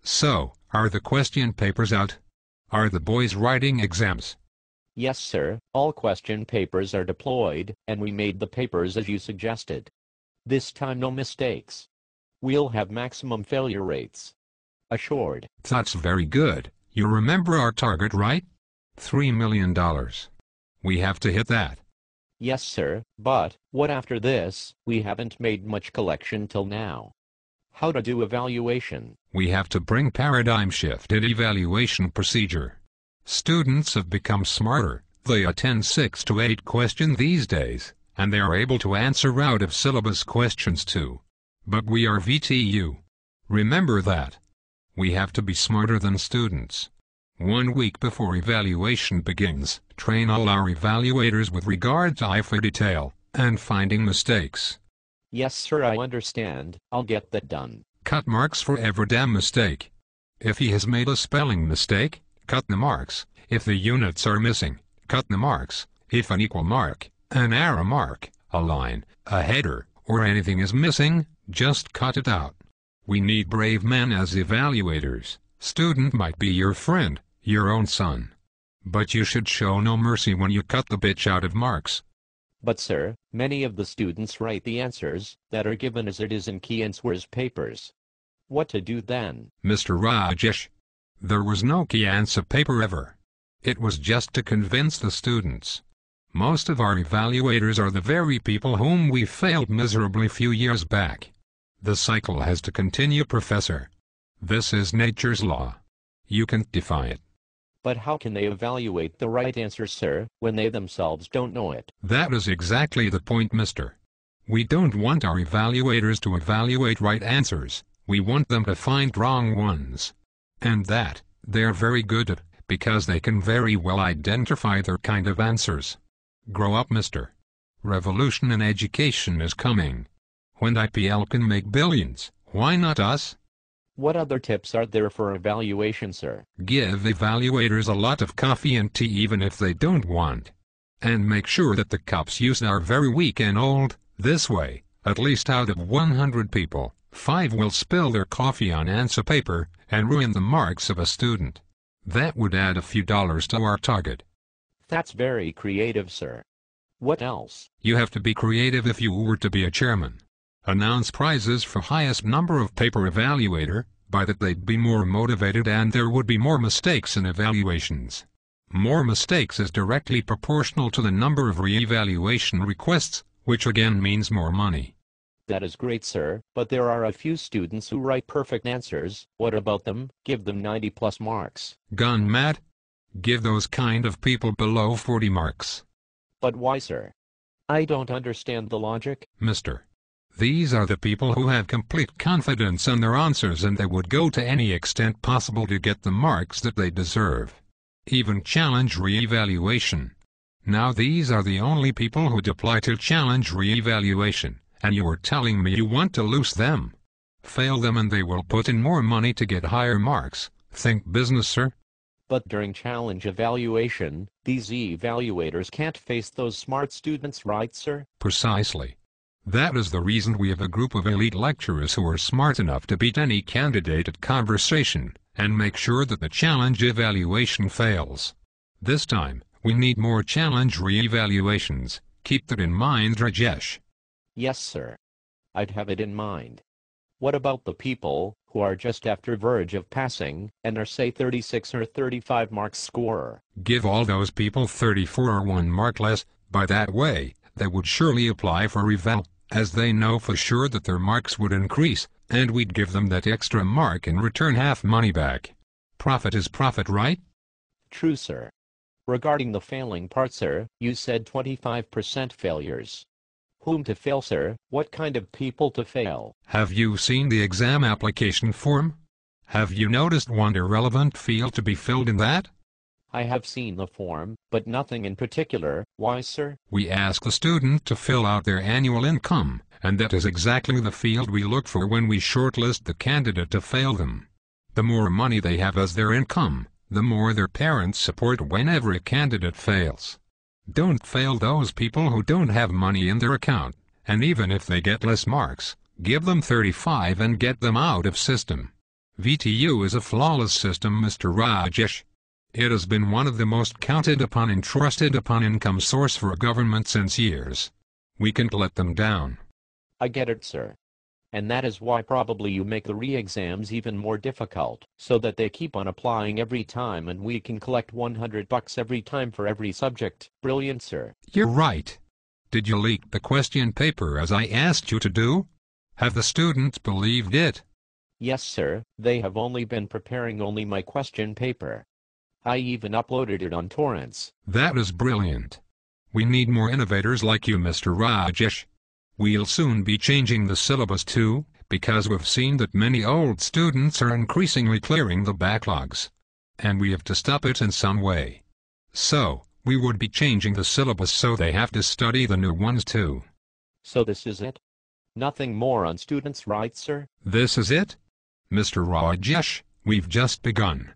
So, are the question papers out? Are the boys writing exams? Yes, sir, all question papers are deployed, and we made the papers as you suggested. This time no mistakes. We'll have maximum failure rates. Assured. That's very good. You remember our target, right? $3 million. We have to hit that. Yes, sir, but what after this? We haven't made much collection till now. How to do evaluation? We have to bring paradigm shift in evaluation procedure. Students have become smarter. They attend 6 to 8 questions these days, and they are able to answer out-of-syllabus questions too. But we are VTU. Remember that. We have to be smarter than students. 1 week before evaluation begins, train all our evaluators with regard to eye for detail and finding mistakes. Yes, sir, I understand. I'll get that done. Cut marks for every damn mistake. If he has made a spelling mistake, cut the marks. If the units are missing, cut the marks. If an equal mark, an arrow mark, a line, a header, or anything is missing, just cut it out. We need brave men as evaluators. Student might be your friend, your own son. But you should show no mercy when you cut the bitch out of marks. But sir, many of the students write the answers that are given as it is in key answers papers. What to do then? Mr. Rajesh, there was no key answer paper ever. It was just to convince the students. Most of our evaluators are the very people whom we failed miserably few years back. The cycle has to continue, Professor. This is nature's law. You can't defy it. But how can they evaluate the right answer, sir, when they themselves don't know it? That is exactly the point, mister. We don't want our evaluators to evaluate right answers. We want them to find wrong ones. And that, they're very good at, because they can very well identify their kind of answers. Grow up, mister. Revolution in education is coming. When IPL can make billions, why not us? What other tips are there for evaluation, sir? Give evaluators a lot of coffee and tea even if they don't want. And make sure that the cups used are very weak and old. This way, at least out of 100 people, 5 will spill their coffee on answer paper and ruin the marks of a student. That would add a few dollars to our target. That's very creative, sir. What else? You have to be creative if you were to be a chairman. Announce prizes for highest number of paper evaluator, by that they'd be more motivated and there would be more mistakes in evaluations. More mistakes is directly proportional to the number of re-evaluation requests, which again means more money. That is great, sir, but there are a few students who write perfect answers. What about them? Give them 90+ marks. Gone mad? Give those kind of people below 40 marks. But why, sir? I don't understand the logic. Mister. These are the people who have complete confidence in their answers and they would go to any extent possible to get the marks that they deserve. Even challenge re-evaluation. Now these are the only people who'd apply to challenge re-evaluation, and you are telling me you want to lose them. Fail them and they will put in more money to get higher marks. Think business, sir. But during challenge evaluation, these evaluators can't face those smart students, right, sir? Precisely. That is the reason we have a group of elite lecturers who are smart enough to beat any candidate at conversation, and make sure that the challenge evaluation fails. This time, we need more challenge re-evaluations. Keep that in mind, Rajesh. Yes, sir. I'd have it in mind. What about the people who are just after verge of passing, and are say 36 or 35 marks scorer? Give all those people 34 or 1 mark less. By that way, they would surely apply for eval, as they know for sure that their marks would increase, and we'd give them that extra mark and return half money back. Profit is profit, right? True, sir. Regarding the failing part, sir, you said 25% failures. Whom to fail, sir? What kind of people to fail? Have you seen the exam application form? Have you noticed one irrelevant field to be filled in that? I have seen the form, but nothing in particular. Why, sir? We ask the student to fill out their annual income, and that is exactly the field we look for when we shortlist the candidate to fail them. The more money they have as their income, the more their parents support whenever a candidate fails. Don't fail those people who don't have money in their account, and even if they get less marks, give them 35 and get them out of system. VTU is a flawless system, Mr. Rajesh. It has been one of the most counted upon and trusted upon income source for a government since years. We can't let them down. I get it, sir. And that is why probably you make the re-exams even more difficult, so that they keep on applying every time and we can collect $100 every time for every subject. Brilliant, sir. You're right. Did you leak the question paper as I asked you to do? Have the students believed it? Yes, sir. They have only been preparing only my question paper. I even uploaded it on torrents. That is brilliant. We need more innovators like you, Mr. Rajesh. We'll soon be changing the syllabus too, because we've seen that many old students are increasingly clearing the backlogs. And we have to stop it in some way. So, we would be changing the syllabus so they have to study the new ones too. So this is it? Nothing more on students' rights, sir? This is it? Mr. Rajesh, we've just begun.